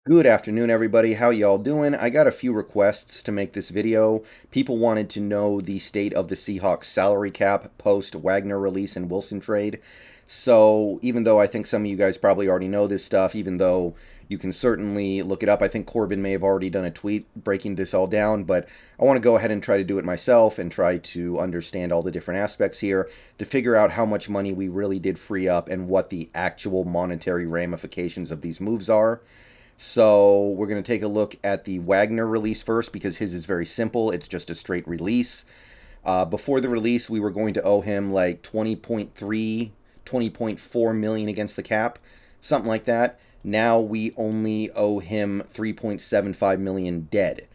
Good afternoon, everybody. How y'all doing? I got a few requests to make this video. People wanted to know the state of the Seahawks salary cap post Wagner release and Wilson trade. So even though I think some of you guys probably already know this stuff, even though you can certainly look it up, I think Corbin may have already done a tweet breaking this all down, but I want to go ahead and try to do it myself and try to understand all the different aspects here to figure out how much money we really did free up and what the actual monetary ramifications of these moves are. So we're going to take a look at the Wagner release first because his is very simple. It's just a straight release. Before the release, we were going to owe him like 20.3, 20.4 million against the cap, something like that. Now we only owe him 3.75 million dead.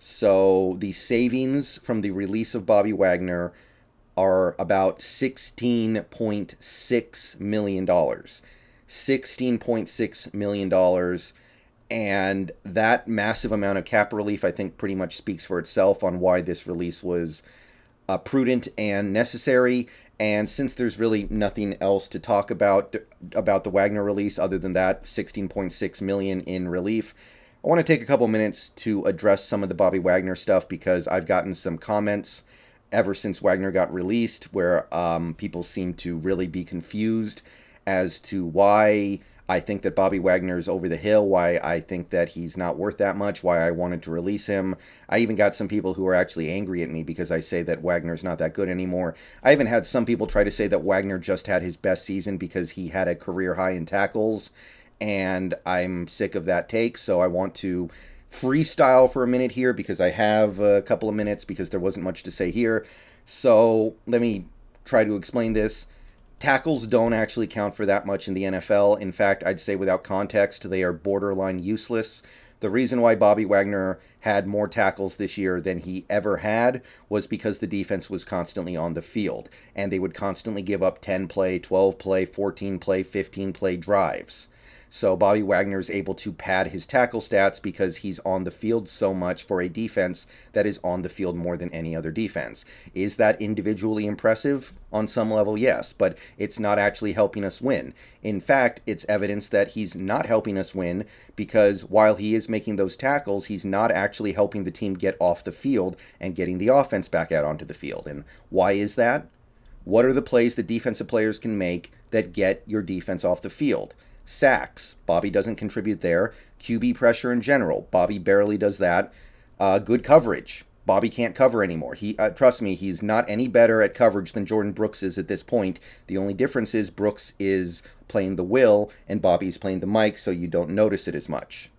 So the savings from the release of Bobby Wagner are about $16.6 million. $16.6 million. And that massive amount of cap relief, I think, pretty much speaks for itself on why this release was prudent and necessary. And since there's really nothing else to talk about the Wagner release other than that 16.6 million in relief, I want to take a couple minutes to address some of the Bobby Wagner stuff because I've gotten some comments ever since Wagner got released where people seem to really be confused as to why I think that Bobby Wagner is over the hill, why I think that he's not worth that much, why I wanted to release him. I even got some people who are actually angry at me because I say that Wagner's not that good anymore. I even had some people try to say that Wagner just had his best season because he had a career high in tackles, and I'm sick of that take, so I want to freestyle for a minute here because I have a couple of minutes because there wasn't much to say here. So let me try to explain this. Tackles don't actually count for that much in the NFL. In fact, I'd say without context, they are borderline useless. The reason why Bobby Wagner had more tackles this year than he ever had was because the defense was constantly on the field, and they would constantly give up 10 play, 12 play, 14 play, 15 play drives. So Bobby Wagner is able to pad his tackle stats because he's on the field so much for a defense that is on the field more than any other defense. Is that individually impressive? On some level, yes, but it's not actually helping us win. In fact, it's evidence that he's not helping us win because while he is making those tackles, he's not actually helping the team get off the field and getting the offense back out onto the field. And why is that? What are the plays that defensive players can make that get your defense off the field? Sacks. Bobby doesn't contribute there. QB pressure in general. Bobby barely does that. Good coverage. Bobby can't cover anymore. Trust me, he's not any better at coverage than Jordan Brooks is at this point. The only difference is Brooks is playing the will and Bobby's playing the mic, so you don't notice it as much.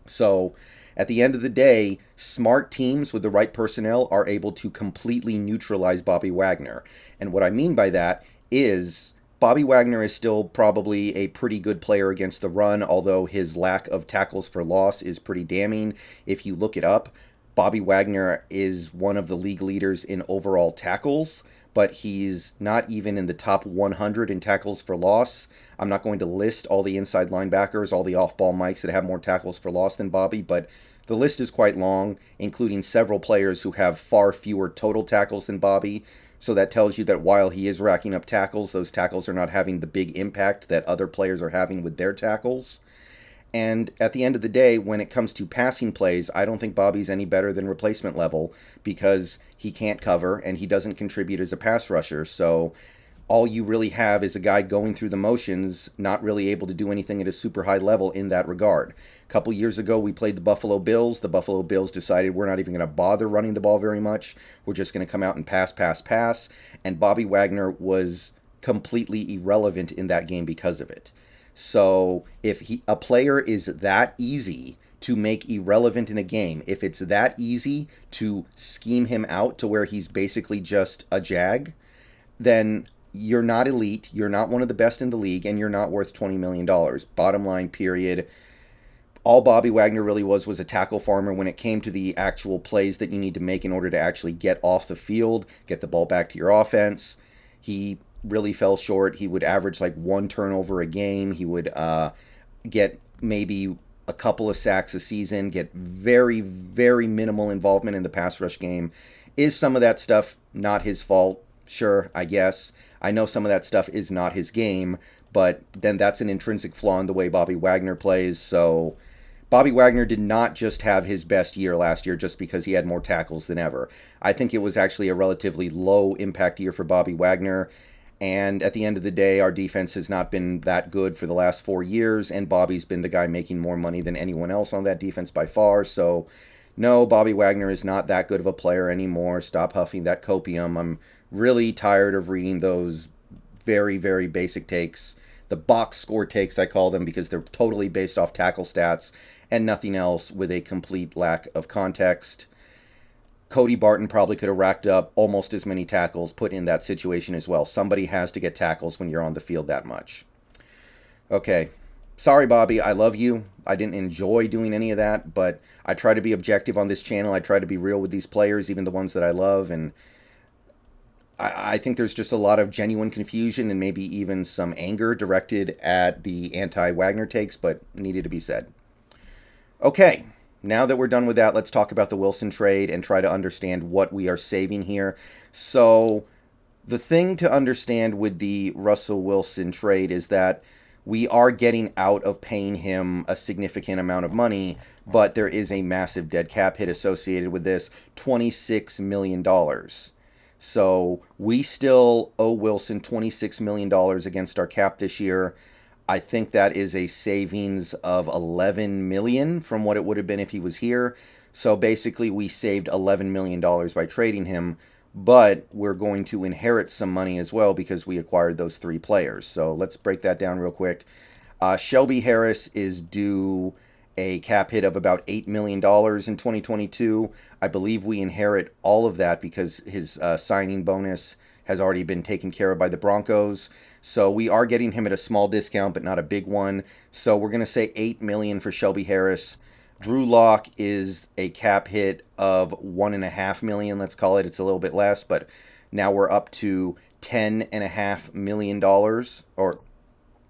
So at the end of the day, smart teams with the right personnel are able to completely neutralize Bobby Wagner. And what I mean by that is Bobby Wagner is still probably a pretty good player against the run, although his lack of tackles for loss is pretty damning. If you look it up, Bobby Wagner is one of the league leaders in overall tackles, but he's not even in the top 100 in tackles for loss. I'm not going to list all the inside linebackers, all the off-ball mics that have more tackles for loss than Bobby, but the list is quite long, including several players who have far fewer total tackles than Bobby. So that tells you that while he is racking up tackles, those tackles are not having the big impact that other players are having with their tackles. And at the end of the day, when it comes to passing plays, I don't think Bobby's any better than replacement level because he can't cover and he doesn't contribute as a pass rusher. So all you really have is a guy going through the motions, not really able to do anything at a super high level in that regard. A couple years ago, we played the Buffalo Bills. The Buffalo Bills decided we're not even going to bother running the ball very much. We're just going to come out and pass, pass, pass. And Bobby Wagner was completely irrelevant in that game because of it. So if a player is that easy to make irrelevant in a game, if it's that easy to scheme him out to where he's basically just a jag, then you're not elite, you're not one of the best in the league, and you're not worth $20 million. Bottom line, period. All Bobby Wagner really was a tackle farmer when it came to the actual plays that you need to make in order to actually get off the field, get the ball back to your offense. He really fell short. He would average like one turnover a game. He would get maybe a couple of sacks a season, get very, very minimal involvement in the pass rush game. Is some of that stuff not his fault? Sure, I guess. I know some of that stuff is not his game, but then that's an intrinsic flaw in the way Bobby Wagner plays. So Bobby Wagner did not just have his best year last year just because he had more tackles than ever. I think it was actually a relatively low impact year for Bobby Wagner. And at the end of the day, our defense has not been that good for the last 4 years, and Bobby's been the guy making more money than anyone else on that defense by far. So, no, Bobby Wagner is not that good of a player anymore. Stop huffing that copium. I'm really tired of reading those very, very basic takes. The box score takes, I call them, because they're totally based off tackle stats and nothing else, with a complete lack of context. Cody Barton probably could have racked up almost as many tackles put in that situation as well. Somebody has to get tackles when you're on the field that much. Okay. Sorry, Bobby. I love you. I didn't enjoy doing any of that, but I try to be objective on this channel. I try to be real with these players, even the ones that I love, and I think there's just a lot of genuine confusion and maybe even some anger directed at the anti-Wagner takes, but needed to be said. Okay. Now that we're done with that, let's talk about the Wilson trade and try to understand what we are saving here. So the thing to understand with the Russell Wilson trade is that we are getting out of paying him a significant amount of money, but there is a massive dead cap hit associated with this, $26 million. So we still owe Wilson $26 million against our cap this year. I think that is a savings of $11 million from what it would have been if he was here. So basically we saved $11 million by trading him, but we're going to inherit some money as well because we acquired those 3 players. So let's break that down real quick. Shelby Harris is due a cap hit of about $8 million in 2022. I believe we inherit all of that because his signing bonus has already been taken care of by the Broncos. So we are getting him at a small discount, but not a big one. So we're going to say $8 million for Shelby Harris. Drew Lock is a cap hit of $1.5 million, let's call it. It's a little bit less, but now we're up to $10.5 million, or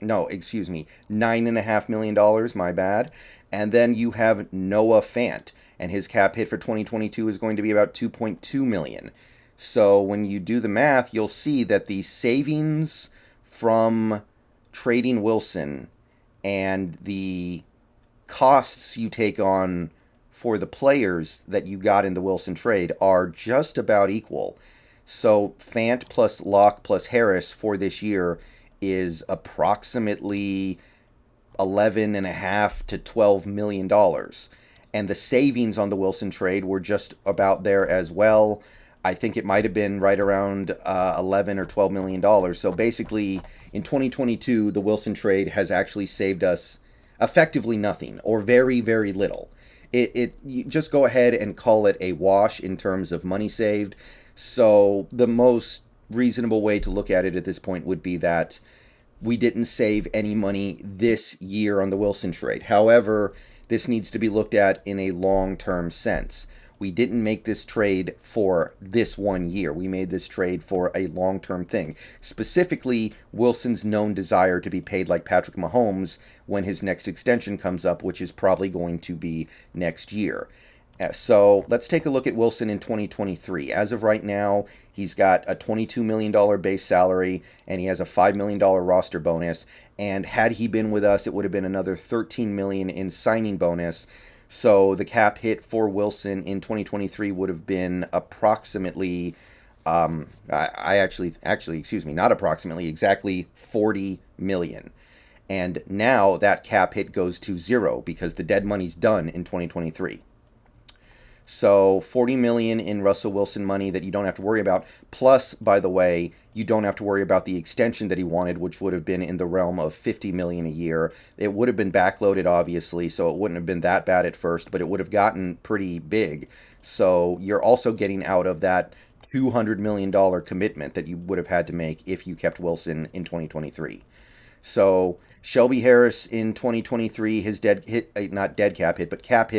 no, excuse me, $9.5 million, my bad. And then you have Noah Fant, and his cap hit for 2022 is going to be about $2.2 million. So when you do the math, you'll see that the savings from trading Wilson and the costs you take on for the players that you got in the Wilson trade are just about equal. So Fant plus Locke plus Harris for this year is approximately $11.5 to $12 million. And the savings on the Wilson trade were just about there as well. I think it might have been right around 11 or $12 million. So basically, in 2022, the Wilson trade has actually saved us effectively nothing, or very, very little. You just go ahead and call it a wash in terms of money saved. So the most reasonable way to look at it at this point would be that we didn't save any money this year on the Wilson trade. However, this needs to be looked at in a long-term sense. We didn't make this trade for this 1 year. We made this trade for a long-term thing. Specifically, Wilson's known desire to be paid like Patrick Mahomes when his next extension comes up, which is probably going to be next year. So let's take a look at Wilson in 2023. As of right now, he's got a $22 million base salary, and he has a $5 million roster bonus. And had he been with us, it would have been another $13 million in signing bonus. So the cap hit for Wilson in 2023 would have been approximately, not approximately, exactly $40 million. And now that cap hit goes to zero because the dead money's done in 2023. So $40 million in Russell Wilson money that you don't have to worry about. Plus, by the way, you don't have to worry about the extension that he wanted, which would have been in the realm of $50 million a year. It would have been backloaded, obviously, so it wouldn't have been that bad at first, but it would have gotten pretty big. So you're also getting out of that $200 million commitment that you would have had to make if you kept Wilson in 2023. So Shelby Harris in 2023, his cap hit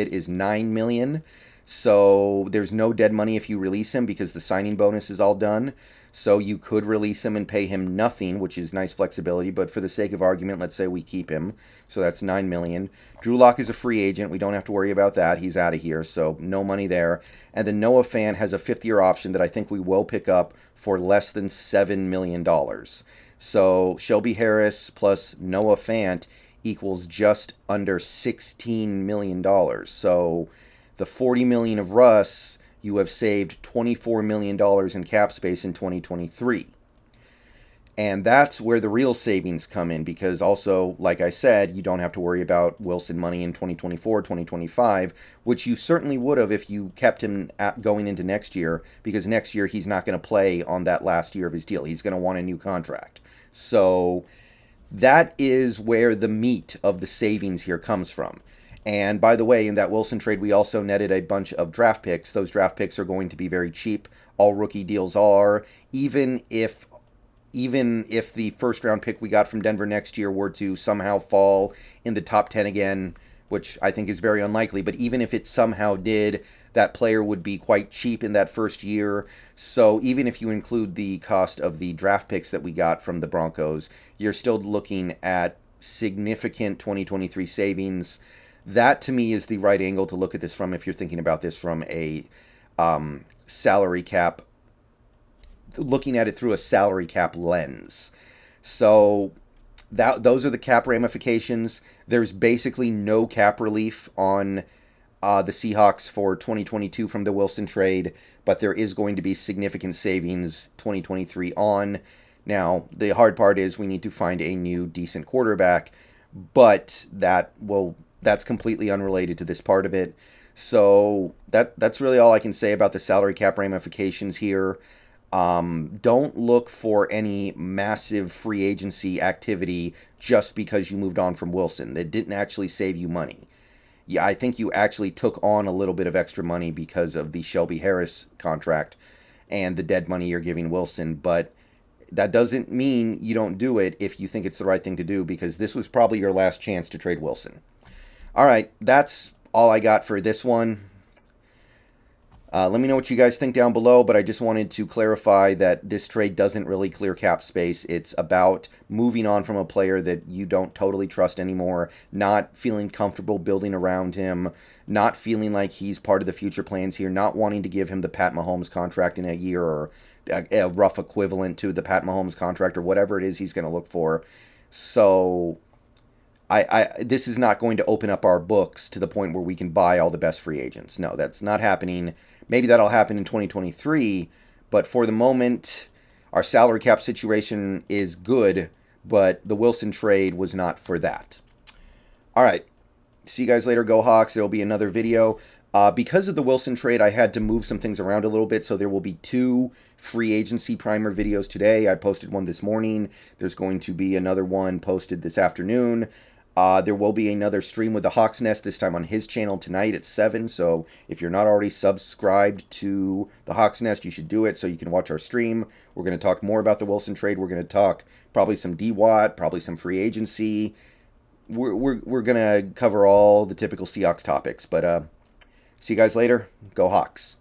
is $9 million. So there's no dead money if you release him because the signing bonus is all done. So you could release him and pay him nothing, which is nice flexibility. But for the sake of argument, let's say we keep him. So that's $9 million. Drew Lock is a free agent. We don't have to worry about that. He's out of here, so no money there. And then Noah Fant has a fifth-year option that I think we will pick up for less than $7 million. So Shelby Harris plus Noah Fant equals just under $16 million. So the $40 million of Russ, you have saved $24 million in cap space in 2023. And that's where the real savings come in, because also, like I said, you don't have to worry about Wilson money in 2024, 2025, which you certainly would have if you kept him going into next year, because next year he's not going to play on that last year of his deal. He's going to want a new contract. So that is where the meat of the savings here comes from. And by the way, in that Wilson trade, we also netted a bunch of draft picks. Those draft picks are going to be very cheap. All rookie deals are. Even if the first round pick we got from Denver next year were to somehow fall in the top 10 again, which I think is very unlikely, but even if it somehow did, that player would be quite cheap in that first year. So even if you include the cost of the draft picks that we got from the Broncos, you're still looking at significant 2023 savings. That, to me, is the right angle to look at this from if you're thinking about this from a salary cap, looking at it through a salary cap lens. So those are the cap ramifications. There's basically no cap relief on the Seahawks for 2022 from the Wilson trade, but there is going to be significant savings 2023 on. Now, the hard part is we need to find a new decent quarterback, but that's completely unrelated to this part of it. So that's really all I can say about the salary cap ramifications here. Don't look for any massive free agency activity just because you moved on from Wilson. That didn't actually save you money. Yeah, I think you actually took on a little bit of extra money because of the Shelby Harris contract and the dead money you're giving Wilson, but that doesn't mean you don't do it if you think it's the right thing to do, because this was probably your last chance to trade Wilson. All right, that's all I got for this one. Let me know what you guys think down below, but I just wanted to clarify that this trade doesn't really clear cap space. It's about moving on from a player that you don't totally trust anymore, not feeling comfortable building around him, not feeling like he's part of the future plans here, not wanting to give him the Pat Mahomes contract in a year, or a rough equivalent to the Pat Mahomes contract, or whatever it is he's going to look for. So this is not going to open up our books to the point where we can buy all the best free agents. No, that's not happening. Maybe that'll happen in 2023, but for the moment, our salary cap situation is good, but the Wilson trade was not for that. All right, see you guys later. Go Hawks. There will be another video. Because of the Wilson trade, I had to move some things around a little bit, so there will be 2 free agency primer videos today. I posted one this morning. There's going to be another one posted this afternoon. There will be another stream with the Hawks Nest, this time on his channel tonight at 7. So if you're not already subscribed to the Hawks Nest, you should do it so you can watch our stream. We're going to talk more about the Wilson trade. We're going to talk probably some D-Watt, probably some free agency. We're going to cover all the typical Seahawks topics. But see you guys later. Go Hawks.